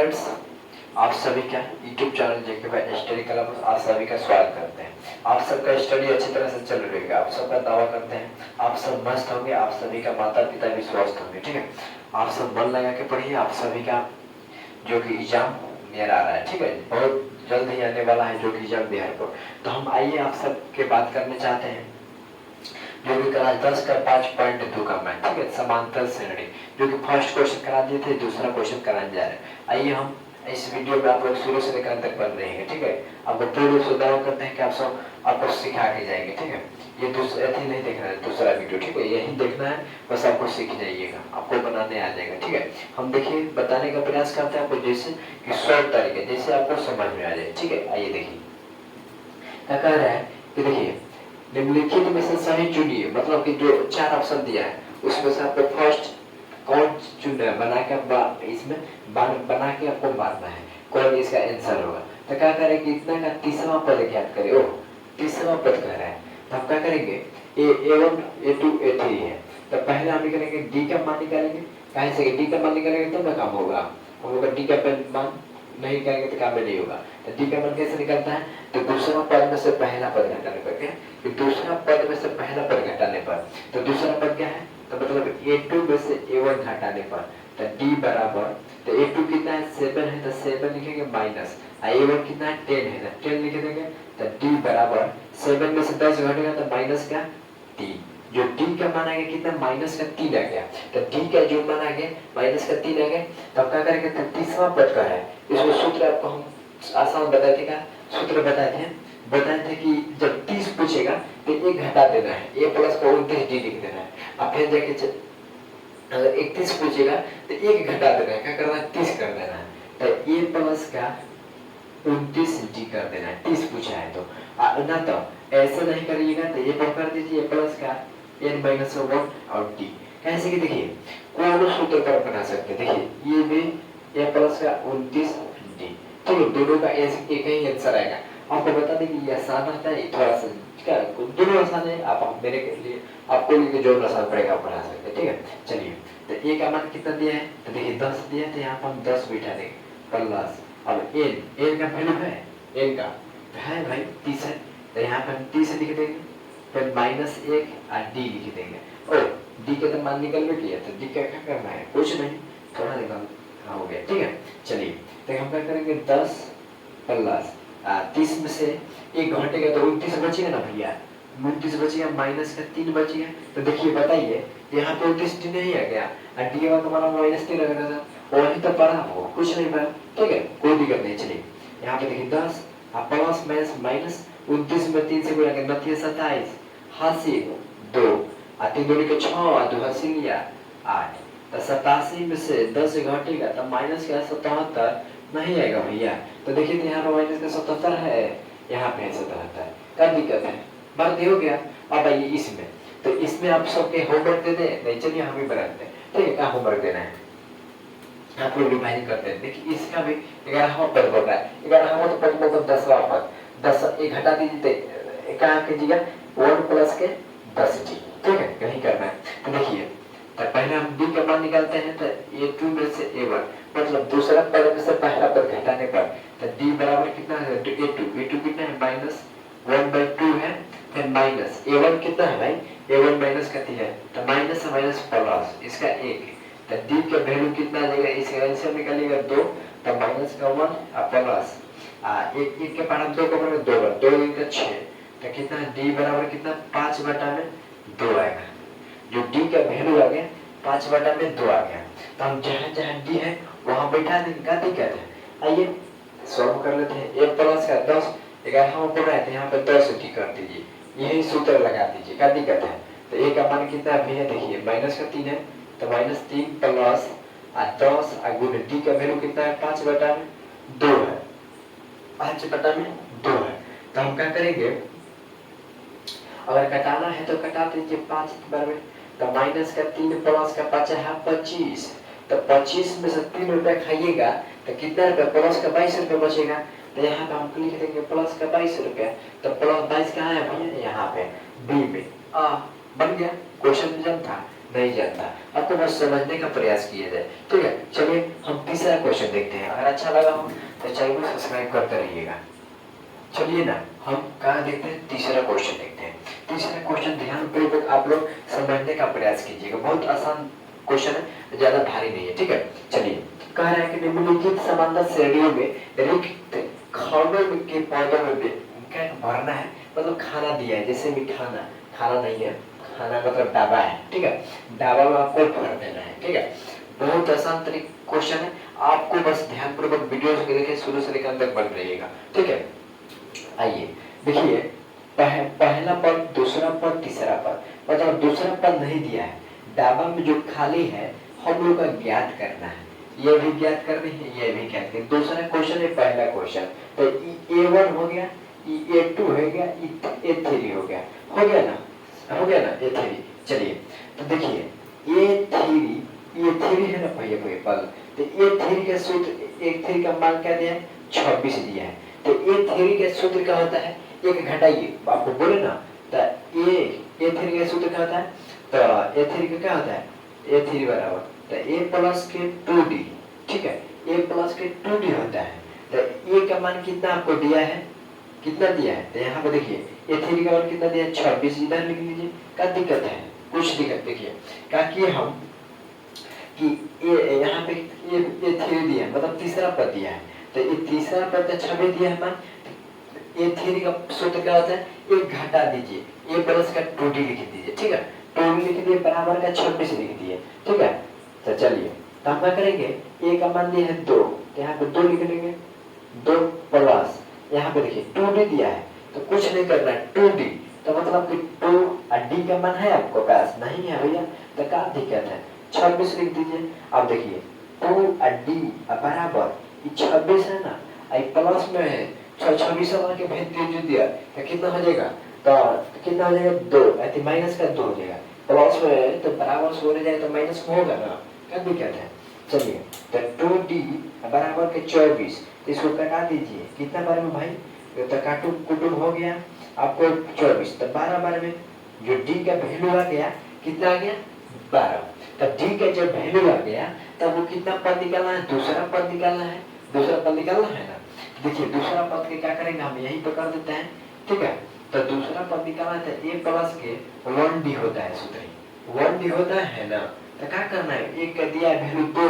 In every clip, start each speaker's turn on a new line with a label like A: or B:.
A: Friends, आप सभी का यूट्यूब चैनल जेके भाई स्टडी क्लब में आप सभी का स्वागत करते हैं। आप सबका स्टडी अच्छी तरह से चल रही है, आप सबका दावा करते हैं, आप सब मस्त होंगे, आप सभी का माता पिता भी स्वस्थ होंगे। ठीक है, आप सब मन लगा के पढ़िए। आप सभी का जो कि एग्जाम नियर आ रहा है, ठीक है, बहुत जल्द ही आने वाला है जो कि एग्जाम बिहार को। तो हम आइए आप सब के बात करने चाहते हैं जो कि क्लास 10 का 5.2 का मैथ, ठीक है, समांतर श्रेणी, जो कि फर्स्ट क्वेश्चन करा दिए थे, दूसरा क्वेश्चन कराने जा रहे हैं। आइए हम इस वीडियो में आप लोग शुरू से लेकर अंत तक पढ़ रहे हैं। ठीक है, आपको पूर्ण रूप से दावा करते हैं कि आप सब आपको सिखा के जाएंगे। ठीक है, ये दूसरा नहीं देखना है, दूसरा वीडियो, ठीक है, यही देखना है, बस आपको सीख जाइएगा, आपको बनाने आ जाएगा। ठीक है, हम देखिए बताने का प्रयास करते हैं आपको जैसे कि शॉर्ट तरीके जैसे आपको समझ में आ जाए। ठीक है, आइए देखिए क्या कह रहा है कि देखिए निम्नलिखित में से सही चुनिए, मतलब कि जो 4 ऑप्शन दिया है उसमें से आपको फर्स्ट कौन चुनना है, बना के इसमें बना के आपको मारना है, कौन इसका आंसर होगा। तो क्या करें कि इतना का तीसरा पद ज्ञात करें। ओ तीसरा पद कह रहा है, तो हम क्या करेंगे A1 A2 A3 है, तो पहले हम करेंगे डी का मान निकालेंगे। कहीं से डी का मान निकालेंगे तब ना काम होगा, हम लोग डी का मान नहीं करेंगे तो काम में नहीं होगा। तो डी का मान कैसे निकलता है, तो दूसरा पद में से पहला पद घटाने पर, क्या कि दूसरा पद में से पहला पद घटाने पर, तो दूसरा पद क्या है, तो मतलब A2 में से A1 घटाने पर, तो D बराबर, तो A2 कितना है 7 है, तो 7 लिखेंगे माइनस, A1 कितना है 10 है, तो 10 लिख देंगे। तो D बराबर 7 में से 10 घटेगा तो माइनस का 3, जो D का मान आ गया कितना माइनस का 3 आ गया, तो D का जो मान आ गया माइनस का 3 आ गया। तो क्या करेंगे, तो तीसरा पद का है, इसमें सूत्र आपको हम आसान बताए थे, का सूत्र बताए थे कि जब 30 पूछेगा तो 1 घटा देना है, A प्लस का 29 D लिख देना है। अब फिर जाके अगर 31 पूछेगा तो 1 घटा देना है, क्या करना है 30 कर देना है, तो A प्लस का 29 D कर देना है। 30 पूछा है तो ना, तो ऐसे नहीं करिएगा, तो ये कर दीजिए A प्लस का n माइनस 1 और D। कैसे कि देखिए कोई सूत्र कर बना सकते हैं, देखिए ये भी A प्लस का 29 D, ठीक है, दोनों का एक ही आंसर आएगा। आपको बता दें कि ये आसान रहता है, थोड़ा सा क्या दोनों आसान है, आप मेरे लिए आपको लिए जो आसान पड़ेगा आप बना सकते हैं। ठीक है, चलिए तो ए का मान कितना दिया है, तो देखिए 10 दिया है, तो यहाँ पर हम 10 बिठा देंगे प्लस, अब एन का वैल्यू है, एन का तो है भाई 30 है, तो यहाँ पर हम 30 लिख देंगे, फिर माइनस 1 और डी लिख देंगे। और डी के तो मान निकल में किया, तो डी का क्या करना है, कुछ नहीं, थोड़ा निकल हो गया। ठीक है, चलिए तो हम क्या करेंगे 10 प्लस 30 में से 1 घटेगा तो 29 बचेगा ना भैया, 29 बचेगा माइनस का 3 बचेगा। तो देखिए बताइए यहाँ पे 29 डी नहीं आ गया, और डी का हमारा माइनस 3 लग रहा था, वही तो पढ़ा हो, कुछ नहीं पढ़ा। ठीक है, कोई दिक्कत नहीं। चलिए यहाँ पे देखिए 10 प्लस माइनस माइनस 29 में 3 से गुणा कर 27 हासिल 2 और 3 दूनी के 6 और 2 हासिल लिया 8, तो 87 में से 10 घटेगा तो माइनस का 77 नहीं आएगा भैया। तो देखिए यहाँ पर माइनस का 77 है, यहाँ पे 77, क्या दिक्कत है, भर दे हो गया। अब आइए इसमें, तो इसमें आप सबके होमवर्क दे दें, नहीं चलिए हम ही बनाते हैं। ठीक है, क्या होमवर्क देना है आप लोग डिवाइड करते हैं। देखिए इसका भी 11वां पद बोल रहा है, 11वां पद मतलब 10वां पद, 10 1 घटा दीजिए, क्या कीजिएगा 1 प्लस के 10 डी। ठीक है, यही करना है। तो देखिए तो पहले हम डी का मान निकालते हैं, तो A2 में से A1 मतलब दूसरा पद में से पहला पद घटाने पर, तो D बराबर कितना है, A2 कितना है माइनस 1/2 है, फिर माइनस A1 कितना है भाई, A1 माइनस का 3 है, तो माइनस से माइनस प्लस इसका 1, तो D का वैल्यू कितना आ जाएगा, इसका आंसर निकालिएगा 2, तो माइनस का 1 और प्लस 1 के पार हम 2 का 2 बार 2 का 6, तो कितना D बराबर कितना 5/2 आएगा। जो D का वैल्यू आ गया 5/2 आ गया, तो हम जहाँ जहाँ D है वहाँ बैठा देंगे, क्या दिक्कत है। आइए सॉल्व कर लेते हैं। A प्लस का 10 11वां पढ़ रहे थे, यहाँ पे 10 डी कर दीजिए, यही सूत्र लगा दीजिए, क्या दिक्कत है। तो A का मान कितना है भैया, देखिए माइनस का 3 है, तो माइनस 3 प्लस 10 गुणे D का वैल्यू कितना है 5/2 है, 5/2 है। तो हम क्या करेंगे, अगर घटाना है तो घटा दीजिए 5 बराबर, तो माइनस का 3 प्लस का 5 है 25, तो 25 में से 3 रुपया खाइएगा तो कितना रुपया, प्लस का 22 रुपया बचेगा। तो यहाँ पे हम लिख देंगे प्लस का 22 रुपया, तो प्लस 22 कहाँ है भैया, यहाँ पे बी में बन गया। क्वेश्चन जब था नहीं जानता, आपको बस समझने का प्रयास किया जाए। ठीक है, चलिए हम तीसरा क्वेश्चन देखते हैं। अगर अच्छा लगा हो तो चैनल को सब्सक्राइब करते रहिएगा। चलिए ना, हम कहाँ देखते हैं, तीसरा क्वेश्चन देखते हैं। तीसरा क्वेश्चन ध्यान पूर्वक आप लोग समझने का प्रयास कीजिएगा, बहुत आसान क्वेश्चन है, ज्यादा भारी नहीं है। ठीक है, चलिए कह रहा है कि निम्नलिखित समांतर श्रेणियों में रिक्त खानों के पौधों में क्या भरना है, मतलब खाना दिया है, जैसे मिठाना, खाना नहीं है, खाना मतलब डाबा है। ठीक है, डाबा में आपको भर देना है। ठीक है, बहुत आसान तरीके क्वेश्चन है, आपको बस ध्यान पूर्वक वीडियो से देखें, शुरू से लेकर अंत तक बन रहिएगा। ठीक है, आइए देखिए, पहला पद, दूसरा पद, तीसरा पद, मतलब दूसरा पद नहीं दिया है, डाबा में जो खाली है हम लोग का ज्ञात करना है, ये भी ज्ञात करनी है, ये भी ज्ञात करनी। दूसरा क्वेश्चन है, पहला क्वेश्चन तो A1 हो गया, A2 हो गया, A3 हो गया, हो गया ना, हो गया ना A3। चलिए तो देखिए A3 है ना भैया पद, तो A3 का सूत्र, A3 का मान क्या दिया है, 26 दिया है। तो A3 का सूत्र क्या होता है, एक घटाइए, आपको बोले ना, तो A3 का सूत्र क्या होता है, तो A3 का क्या होता है, A3 बराबर तो A प्लस के 2D। ठीक है, A प्लस के 2D होता है। तो A का मान कितना आपको दिया है, कितना दिया है, तो यहाँ पे देखिए A3 का मान कितना दिया है, 26, इधर लिख लीजिए। क्या दिक्कत है, कुछ दिक्कत देखिए, क्या किए हम कि यहाँ पे A3 दिया है, मतलब तीसरा पद दिया है, तो ये तीसरा पद का 26 दिया है मान, A3 का सूत्र क्या होता है, एक घटा दीजिए, A प्लस का 2D लिख दीजिए। ठीक है, 2D लिख दिए, बराबर का 26 लिख दिए। ठीक है, तो चलिए तो हम क्या करेंगे, A का मान दिया है 2, तो यहाँ पे 2 लिख लेंगे, 2 प्लस यहाँ पे देखिए 2D दिया है, तो कुछ नहीं करना है, 2D तो मतलब कि 2 और D का मान है आपको पास, नहीं है भैया, तो क्या दिक्कत है, 26 लिख दीजिए। अब देखिए 2 और D बराबर 26 है ना, प्लस में है 26 के भेज दिया तो कितना हो जाएगा, तो कितना हो जाएगा, 2 ऐसे माइनस का 2 हो जाएगा, प्लस में तो बराबर से होने जाए तो माइनस में होगा ना, क्या दिक्कत है। चलिए तो 2D बराबर के 24, इसको कटा दीजिए, कितना बार में भाई, तो काटू कुटुम हो गया आपको 24, तो 12 बार में जो D का वैल्यू आ गया, कितना आ गया 12, तब D का जब वैल्यू आ गया तब वो कितना पद निकालना है, दूसरा पद निकालना है, दूसरा पद निकालना है ना। देखिए दूसरा पद के क्या करेंगे, हम यही तो कर देते हैं। ठीक है, तो दूसरा पद निकालना है, A प्लस के 1D होता है, सूत्र 1D होता है ना, तो क्या करना है, एक का दिया है वैल्यू 2,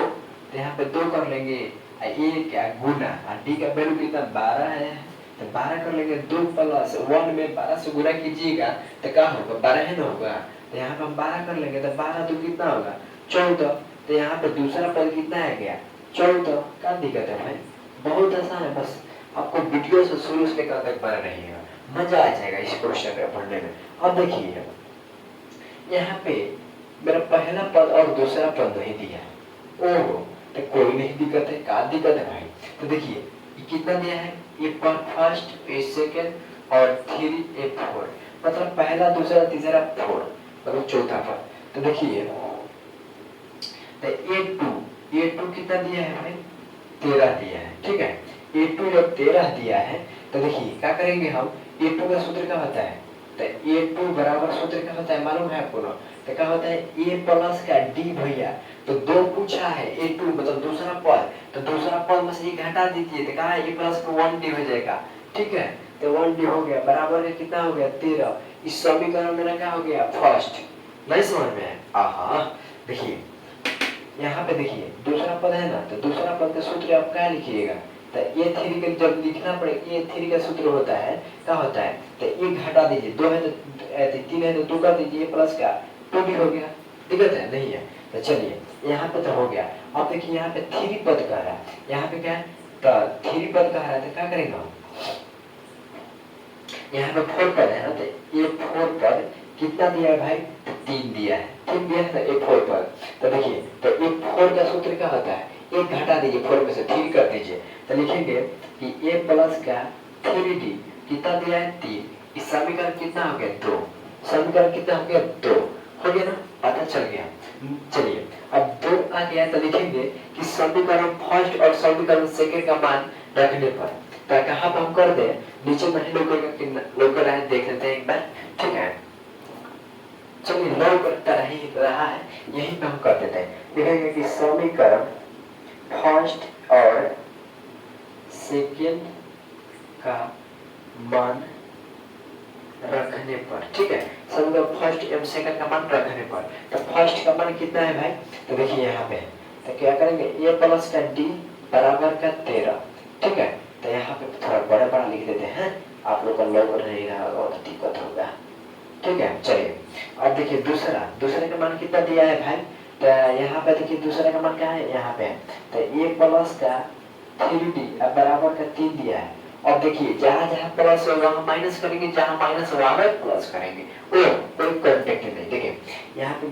A: तो यहाँ पे 2 कर लेंगे, A क्या गुना, और D का वैल्यू कितना 12 है, तो 12 कर लेंगे, 2 प्लस 1 में 12 से गुना कीजिएगा तो क्या होगा, 12 है ना होगा, तो यहाँ पे हम 12 कर लेंगे, तो 12 तो कितना होगा 14, तो यहाँ पे दूसरा पद कितना आ गया 14। क्या दिक्कत है भाई, बहुत आसान है, बस आपको वीडियो से शुरू से लेकर तक बना रहिएगा, मजा आ जाएगा इस क्वेश्चन को पढ़ने में। अब देखिए यहाँ पे मेरा पहला पद और दूसरा पद नहीं दिया है, ओहो तो कोई नहीं दिक्कत है, क्या दिक्कत है भाई, तो देखिए कितना दिया है, ये फर्स्ट, ये सेकंड और 3, ये 4, मतलब पहला दूसरा तीसरा 4, मतलब चौथा पद। तो देखिए तो A2 कितना दिया है भाई, 13 दिया है। ठीक है, A2 जब 13 दिया है तो देखिए क्या करेंगे हम, A2 का सूत्र क्या होता है, तो A2 बराबर सूत्र क्या होता है मालूम है आपको ना, तो क्या होता है A प्लस का D भैया, तो 2 पूछा है, A2 मतलब दूसरा पद, तो दूसरा पद में से घटा दीजिए, तो कहा A प्लस का 1D हो जाएगा। ठीक है, तो 1D हो गया, बराबर कितना हो गया 13। इस समीकरण मेरा क्या हो गया फर्स्ट, नहीं समझ में है, आहा देखिए यहाँ पे देखिए दूसरा पद है ना, तो दूसरा पद का सूत्र आप क्या लिखिएगा, तो A3 का जब लिखना पड़ेगा, A3 का सूत्र होता है क्या होता है, तो एक घटा दीजिए, 2 है तो 3 है तो 2 कर दीजिए, प्लस का 2 हो गया, दिक्कत है नहीं है। तो चलिए यहाँ पे तो हो गया। अब देखिए यहाँ पे 3 पद कह रहा है, यहाँ पे क्या है, तो 3 पद कह रहा है, तो क्या करेंगे यहाँ पे 4 पद है ना, तो ये 4 पद कितना दिया है भाई, 3 दिया है, 3 दिया है तो ये 4 पद। तो देखिए तो ये 4 का सूत्र क्या होता है, एक घटा दीजिए 4 में से 3 कर दीजिए, तो लिखेंगे कि A प्लस का 3D कितना दिया है 3, इस समीकरण कितना हो गया 2, समीकरण कितना हो गया 2, हो गया ना, पता चल गया। चलिए अब 2 आ गया तो लिखेंगे कि समीकरण फर्स्ट और समीकरण सेकंड का मान रखने पर, तो कहाँ पर हम कर दे, नीचे नहीं लोकल है देख लेते हैं एक बार। ठीक है, चलिए लॉग कर ही रहा है, यही पे हम कर देते हैं। देखेंगे कि समीकरण फर्स्ट और सेकेंड का मान रखने पर, ठीक है, समीकरण फर्स्ट एवं सेकंड का मान रखने पर, तो फर्स्ट का मान कितना है भाई, तो देखिए यहाँ पे, तो क्या करेंगे a प्लस का d बराबर का 13, ठीक है, तो यहाँ पे थोड़ा बड़ा बड़ा लिख देते हैं, आप लोग का लॉग नहीं रहा होगा तो दिक्कत होगा, ठीक है। चलिए अब देखिए दूसरे का मान कितना दिया है भाई, तो यहाँ पे देखिए दूसरे का मान क्या है, यहाँ पे है, तो a प्लस का 3d बराबर का 3 दिया है। और देखिए जहां जहां प्लस होगा हम माइनस करेंगे, जहां माइनस होगा हम प्लस करेंगे, कोई कांटेक्ट नहीं। देखिए यहाँ पे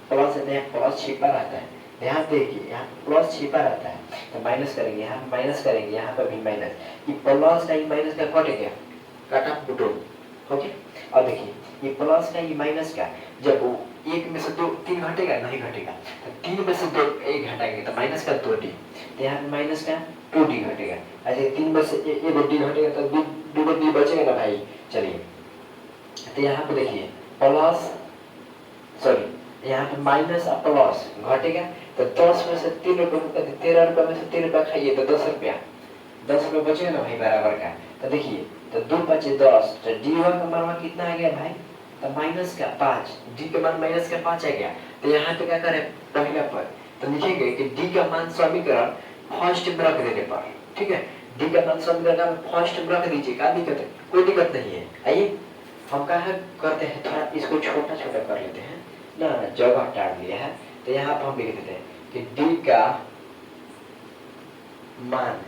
A: प्लस है, यहाँ प्लस छिपा रहता है, ध्यान देखिए यहाँ प्लस छिपा रहता है, तो माइनस करेंगे, यहाँ माइनस करेंगे, यहाँ पर भी माइनस, ये प्लस का ये माइनस का कट गया, काटा बुटोल, ओके। और देखिए ये प्लस का ये माइनस का, जब वो एक में से 3 घटेगा, नहीं घटेगा, तो 3 में से 2 1 घटाएंगे तो माइनस का 2d, तो यहाँ माइनस का 2d घटेगा, ऐसे 3 में से 1d घटेगा तो 2d बचेगा ना भाई। चलिए तो यहाँ पे देखिए प्लस, सॉरी यहाँ पे माइनस और प्लस घटेगा, तो 10 में से 3 रुपये, 13 रुपये में से 3 रुपया खाइए तो 10 रुपये बचेगा ना भाई बराबर का। तो देखिए तो 2 बचे 10, तो d1 का मान कितना आ गया भाई, तो माइनस का 5, d का मान माइनस का 5 आ गया। तो यहाँ पे क्या करें पहला पर, तो लिखेंगे कि d का मान समीकरण फर्स्ट में रख देने पर, ठीक है, d का मान समीकरण फर्स्ट में रख दीजिए, क्या दिक्कत है, कोई दिक्कत नहीं है। आइए हम क्या करते हैं, थोड़ा इसको छोटा छोटा कर लेते हैं ना, जगह टाट लिया है, तो यहाँ पर हम लिख देते हैं कि d का मान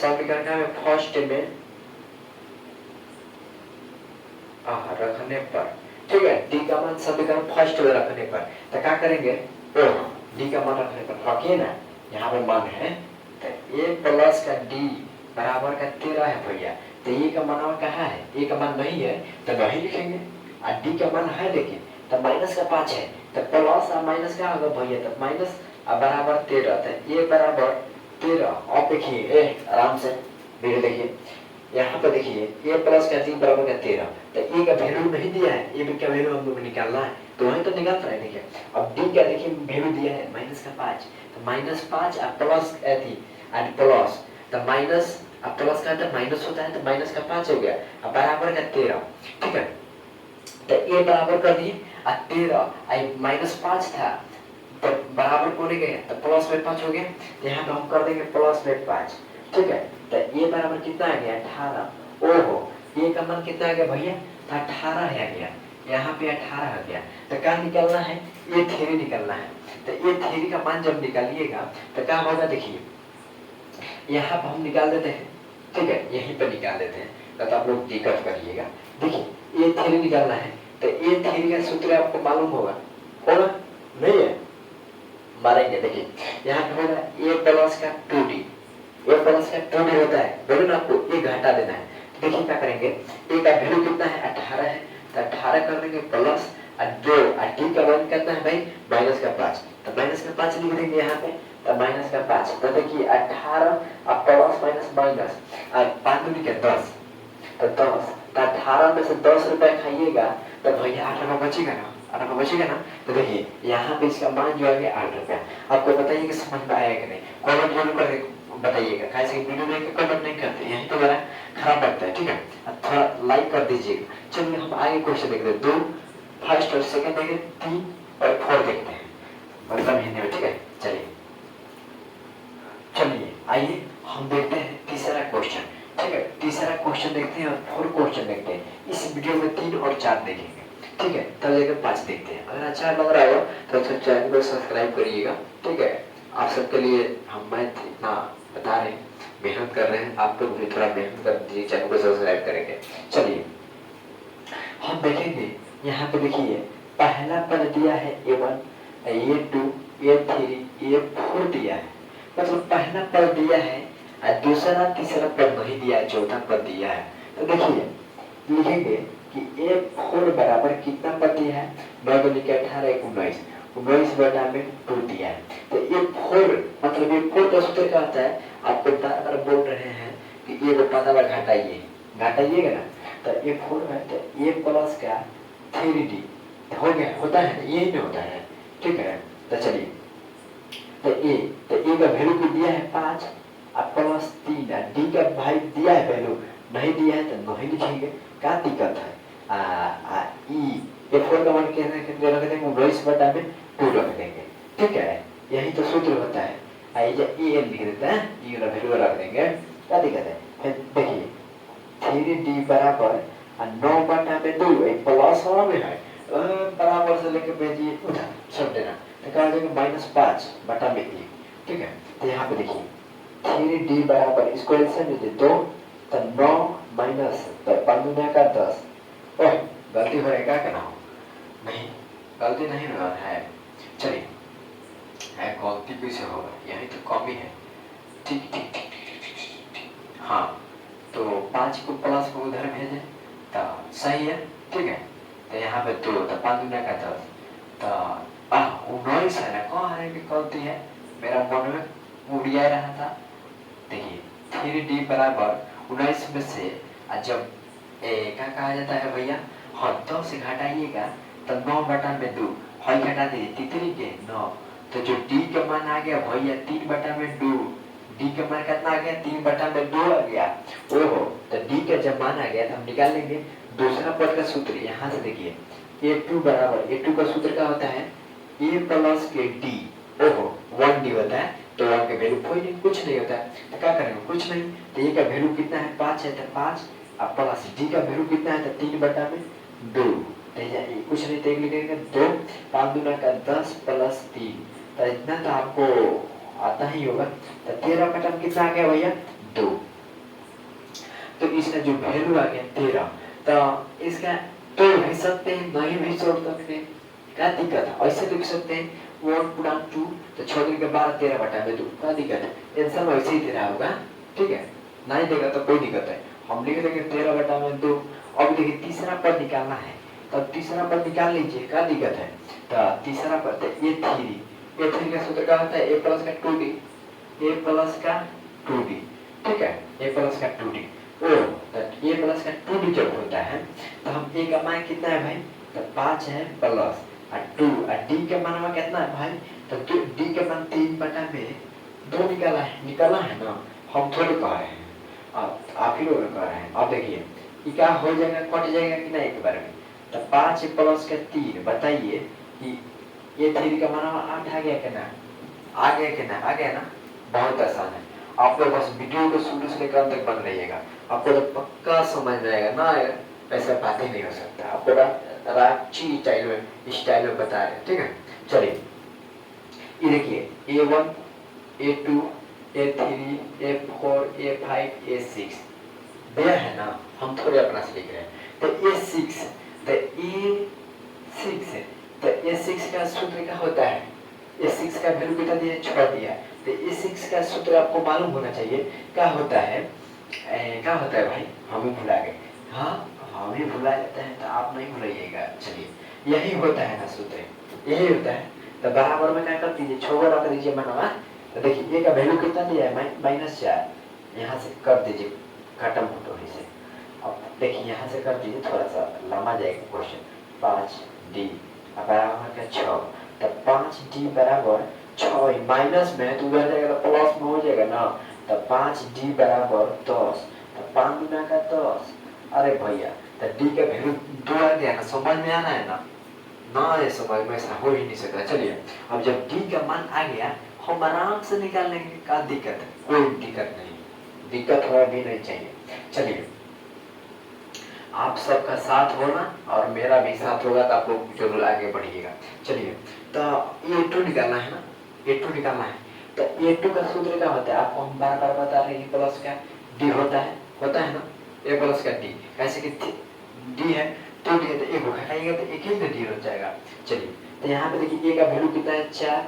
A: समीकरण का फर्स्ट में रखने पर, ठीक है, d का मान समीकरण फर्स्ट में रखने पर, तो क्या करेंगे, d का मान रखने पर रखिए ना, यहाँ पे मान है, तो a प्लस का d बराबर का 13 है भैया, तो a का मान कहाँ है, a का मान नहीं है तो नहीं लिखेंगे, और d का मान है देखिए, तो माइनस का 5 है, तो प्लस और माइनस क्या होगा भैया, तो माइनस बराबर 13, तो a बराबर 13। अब देखिए आराम से मेरे देखिए यहाँ पे देखिए a प्लस का d बराबर का 13, तो a का वैल्यू नहीं दिया है, a का वैल्यू हम लोग निकालना है, तो वहीं तो निकाल रहे हैं। देखिए अब d का देखिए वैल्यू दिया है माइनस का 5, तो माइनस 5 और प्लस और प्लस, तो माइनस और प्लस का तो माइनस होता है, तो माइनस का 5 हो गया और बराबर का 13, ठीक है, तो a बराबर कर दिए और 13 माइनस 5 था तो बराबर को ले गए तो प्लस में 5 हो गया, तो यहाँ पे हम कर देंगे प्लस में 5, ठीक है, तो ये बराबर कितना आ गया 18। ओहो ये का मान कितना आ गया भैया, 18 आ गया, यहाँ पे 18 आ गया, तो क्या निकालना है, ये थ्योरी निकालना है, तो ये थ्योरी का मान जब निकालिएगा तो क्या होगा, देखिए यहाँ पर हम निकाल देते हैं, ठीक है, यहीं पर निकाल देते हैं, तो आप लोग दिक्कत करिएगा। देखिए ये थ्योरी निकालना है, तो ये थ्योरी का सूत्र आपको मालूम होगा नहीं है, मारेंगे। देखिए यहाँ पे होगा a प्लस का 2d, a प्लस का 2d होता है, बोले ना आपको a घटा देना है, तो देखिए क्या करेंगे, a का वैल्यू कितना है 18 है, तो 18 कर देंगे प्लस और 2 और d का मान कितना है भाई माइनस का 5, तो माइनस का 5 लिख देंगे यहाँ पे, तो माइनस का 5, तो देखिए 18 और प्लस माइनस माइनस और 5 दूनी के 10, तो 10, तो 18 में से 10 रुपए खाइएगा तो भैया 8 रुपया बचेगा ना, 8 रुपया बचेगा ना, तो देखिए यहाँ पे इसका मान जो है 8 रुपया। आपको बताइए कि समझ में आया कि नहीं, कमेंट जरूर कर बताइएगा, कैसे वीडियो में कमेंट नहीं करते, यही तो बड़ा खराब लगता है, ठीक है, थोड़ा लाइक कर दीजिएगा। चलिए हम आगे क्वेश्चन देखते हैं, 2 फर्स्ट और सेकंड देखते हैं, 3 और 4 देखते हैं, मतलब हिंदी में, ठीक है। चलिए आइए हम देखते हैं तीसरा क्वेश्चन, ठीक है, तीसरा क्वेश्चन देखते हैं और 4 क्वेश्चन देखते हैं। इस वीडियो में 3 और 4 देखेंगे, ठीक है, तब लेकर 5 देखते हैं। अगर अच्छा लग रहा हो तो चैनल को सब्सक्राइब करिएगा, ठीक है। आप सबके लिए हम मैथ इतना बता रहे हैं, मेहनत कर रहे हैं, आप लोग भी थोड़ा मेहनत कर दीजिए, चैनल को सब्सक्राइब करेंगे। चलिए हम देखेंगे, यहाँ पे देखिए पहला पद दिया है a1, a2, a3, a4 दिया है, मतलब पहला पद दिया है और दूसरा तीसरा पद नहीं दिया है, चौथा पद दिया है। तो देखिए लिखेंगे कि a4 बराबर कितना पद दिया है, 9 गुनी के 18 19, 19 बटा में 2 दिया है। तो a4 मतलब a4 का सूत्र क्या होता है, आपको अगर बोल रहे हैं कि a को पता घटाइएगा ना, तो a4 है तो a प्लस का 3d हो गया, होता है ना, यही में होता है, ठीक है। तो चलिए, तो ए का वैल्यू भी दिया है 5 अब प्लस 3 डी का भाई दिया है वैल्यू, नहीं दिया है तो नहीं लिखेंगे, क्या दिक्कत है। ई ये 4 का मान कैसे रख देंगे, 19/2 रख देंगे, ठीक है। यही तो सूत्र होता है। ई एन लिख देते हैं, ई का वैल्यू रख देंगे, क्या दिक्कत है। फिर देखिए 3d बराबर 9/2 प्लस वाला में है, बराबर से लेके भेजिए उधर सब देना, तो क्या हो जाएगा -5/1, ठीक है। तो यहाँ पे देखिए 3d बराबर इसको एलसीएम लीजिए 2, तो 9 माइनस तो 5 दूना का 10। ओह गलती हो रही, क्या करना हो, नहीं गलती नहीं हो रहा है, चलिए है गलती कैसे होगा, यही तो कमी है, ठीक ठीक ठीक ठीक। हाँ तो 5 को प्लस को उधर भेजे तो सही है, ठीक है। तो यहाँ पे 2 तो 5 दूना का 10, तो 19 है ना, कहाँ है कि गलती है, मेरा मन में उड़िया रहा था। देखिए 3d बराबर 19 में से जब क्या कहा जाता है भैया, हाँ 10 से घटाइएगा तो 9/2 हई घटा दीजिए तितरी के 9, तो जो d का मान आ गया भैया 3/2, d का मान कितना आ गया 3/2 आ गया। ओहो, तो d का जब मान आ गया तो हम निकाल लेंगे दूसरा पद का सूत्र, यहाँ से देखिए a2 बराबर, a2 का सूत्र क्या होता है a प्लस के d, ओहो 1d होता है, तो 1 का वैल्यू कोई नहीं, कुछ नहीं होता है, तो क्या करेंगे कुछ नहीं, तो a का वैल्यू कितना है 5 है, तो 5 अब प्लस d का वैल्यू कितना है तो 3/2, तो कुछ नहीं तो लिखेंगे 2, 5 दूना का 10 प्लस 3, तो इतना तो आपको आता ही होगा, तो 13 कितना आ गया भैया 2, तो इसका जो वैल्यू आ गया 13, तो इसका तो भी सकते हैं नहीं भी छोड़ सकते हैं, क्या दिक्कत है, ऐसे लिख सकते हैं 1/2, तो 6 दूनी का 12 13/2, क्या दिक्कत है, आंसर में ऐसे ही दे रहा होगा, ठीक है। नहीं देगा तो कोई दिक्कत है, हम लिख देंगे 13/2। अब देखिए तीसरा पद निकालना है, तब तीसरा पद निकाल लीजिए, क्या दिक्कत है। तो तीसरा पद है a3 का सूत्र क्या होता है a प्लस का 2d, a प्लस का 2d, ठीक है, a प्लस का 2d। ओ तो a प्लस का 2d जब होता है तो हम a का मान कितना है भाई, तो 5 है प्लस 2, d का मान कितना है भाई, तो d का मान 3/2 निकाला है ना, हम थोड़ी कह रहे हैं, आप ही लोग कह रहे हैं। अब देखिए ये क्या हो जाएगा, कट जाएगा कि नहीं एक बार में, तो 5 प्लस का 3, बताइए कि ये 3 का मान 8 आ गया कि ना, आ गया कि ना, आ गया ना, बहुत आसान है। आप लोग बस वीडियो को शुरू से लेकर अंत तक बन रहिएगा, आपको तो पक्का समझ जाएगा ना, ऐसा बात ही नहीं हो सकता, आपको रांची स्टाइल में बता रहे, ठीक है। चलिए ये देखिए A1 A2 A3 A4 A5 A6 दिया है ना, हम थोड़े अपना से लिख रहे हैं, तो A6 तो A6 है, तो A6 का सूत्र क्या होता है, A6 का वैल्यू कितना दिया 6 दिया, तो A6 का सूत्र आपको मालूम होना चाहिए, क्या होता है क्या होता है भाई, हम ही भुला गए, हाँ हम ही भुला जाते हैं, तो आप नहीं भुलाइएगा। चलिए यही होता है ना सूत्र, यही होता है, तो बराबर में क्या कर दीजिए 6 रख दीजिए मनवा, तो देखिए a का वैल्यू कितना दिया है -4, यहाँ से कर दीजिए खत्म हो तो से। अब देखिए यहाँ से कर दीजिए, थोड़ा सा लंबा जाएगा क्वेश्चन, 5d बराबर का 6, तो 5d बराबर 6 माइनस में तो उधर जाएगा तो प्लस में हो जाएगा ना, तो 5d बराबर 10, तो 5 गुना का 10, अरे भैया तो d का वैल्यू 2 आ गया ना, समझ में आना है ना, ना ये समझ में ऐसा हो ही नहीं सकता। चलिए अब जब d का मान आ गया हम आराम से निकाल लेंगे, क्या दिक्कत है, कोई दिक्कत नहीं, दिक्कत होना भी नहीं चाहिए। चलिए आप सबका साथ होना और मेरा भी साथ होगा तो आप लोग जरूर आगे बढ़िएगा। चलिए तो A2 निकालना है ना, A2 निकालना है, तो A2 का सूत्र क्या होता है, आपको हम बार बार बता रहे हैं, प्लस का D होता है ना, A प्लस का D, ऐसे कि D है 2D है, तो एक घटाइएगा तो एक ही में D हो जाएगा। चलिए तो यहाँ पे देखिए A का वैल्यू कितना है 4,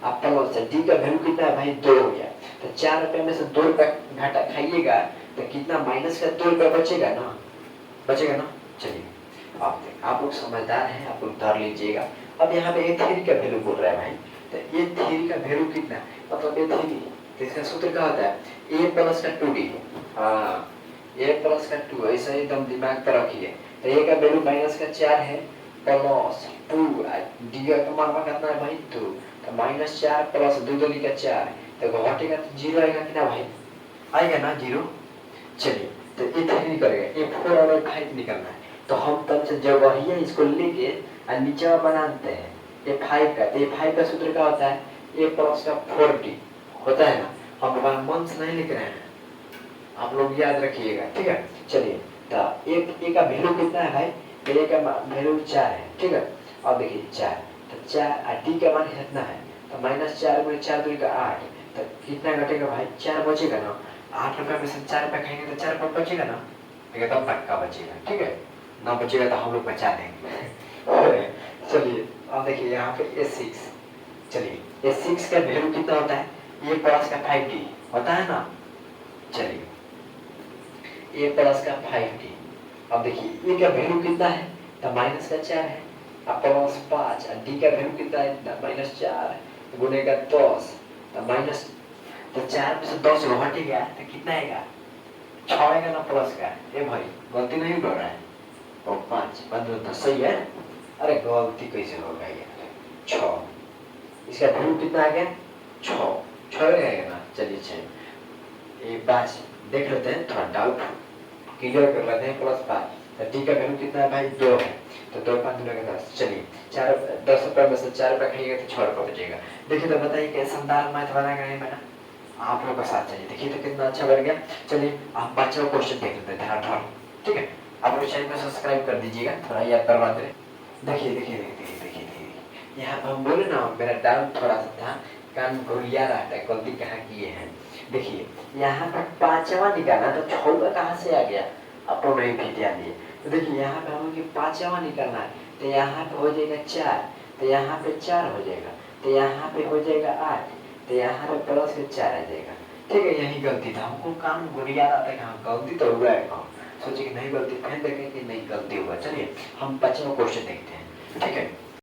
A: आप प्लस D का वैल्यू कितना है भाई 2 हो गया, तो 4 रुपये में से 2 रुपये घटा खाइएगा तो कितना माइनस का 2 रुपये बचेगा ना, बचेगा ना। चलिए आप लोग समझदार हैं, आप लोग धर लीजिएगा। अब यहाँ पे A3 का वैल्यू बोल रहा है भाई, तो A3 का वैल्यू कितना, मतलब A3 तो इसका सूत्र क्या होता है A प्लस का 2D, हाँ A प्लस का 2, ऐसा एकदम दिमाग पर रखिए। तो A का वैल्यू -4 है, प्लस 2, डी का मान कितना है भाई 2, तो -4 प्लस 2 2 का 4, तो घटेगा तो 0 आएगा कि ना भाई, आएगा ना 0। चलिए तो ये 3 निकल गया, ये 4 और 5 निकलना है, तो हम तब से जब वही इसको लेके नीचे बनाते हैं ये 5 का, तो ये 5 का सूत्र क्या होता है, a प्लस का 4d होता है ना, हम मन से नहीं लिख रहे हैं, आप लोग याद रखिएगा, ठीक है। चलिए तो a का वैल्यू कितना है भाई, a का वैल्यू 4 है, ठीक है। अब देखिए 4, तो 4 d का मान कितना है, तो -4 गुणे 4 दूनी का 8, तो कितना घटेगा भाई, 4 बचेगा ना, 8 रुपए में से 4 रुपए खाएंगे तो 4 रुपए बचेगा ना, एकदम पक्का बचेगा, ठीक है। ना बचेगा तो हम लोग बचा देंगे। चलिए अब देखिए यहाँ पे A6, चलिए A6 का वैल्यू कितना होता है, a प्लस का 5d होता है ना। चलिए a प्लस का 5d, अब देखिए a का वैल्यू कितना है, तो माइनस का 4 है, अब प्लस 5, और d का वैल्यू कितना है, -4 गुने का 10, तो माइनस, तो 4 में से 10 घट गया तो कितना आएगा, 6 आएगा ना प्लस का, ये भाई गलती नहीं कर रहा है, और 5 15 सही है, अरे गलती कैसे होगा ये 6, इसका वैल्यू कितना आ गया 6 आएगा ना। चलिए 6 ये 5 देख लेते हैं, थोड़ा डाउट क्लियर कर लेते हैं, +5, तो डी का वैल्यू कितना है भाई 2 है, तो 2 5 2 का 10, चलिए 10 रुपए में से 4 रुपए खाइएगा तो 6 रुपए बचेगा। देखिए तो बताइए कैसे शानदार मैथ बनाएगा नहीं बना, आप लोगों का साथ चाहिए, देखिए तो कितना अच्छा बन गया। चलिए आप बच्चे को क्वेश्चन देख लेते हैं ध्यान, ठीक है। आप लोग चैनल को सब्सक्राइब कर दीजिएगा, थोड़ा याद करवाते रहे। देखिए देखिए देखिए देखिए देखिए यहाँ पर हम बोले ना, मेरा डाउट थोड़ा सा था, कान घुरिया रहता है, गलती कहाँ किए हैं। देखिए यहाँ पर 5वां निकालना, तो 6वां कहाँ से आ गया, अपन नहीं भी ध्यान दिए। तो देखिए यहाँ पे हमें 5वां निकालना है, तो यहाँ पे हो जाएगा 4, तो यहाँ पे 4 हो जाएगा, तो यहाँ पे हो जाएगा 8, तो यहाँ पे प्लस में 4 आ जाएगा, ठीक है। यही गलती था, हमको कान घुरिया रहा था, कहाँ गलती तो हुआ है, कहाँ सोचे कि नहीं गलती, फिर देखें कि नहीं गलती हुआ। चलिए हम 5वां क्वेश्चन देखते हैं, ठीक है।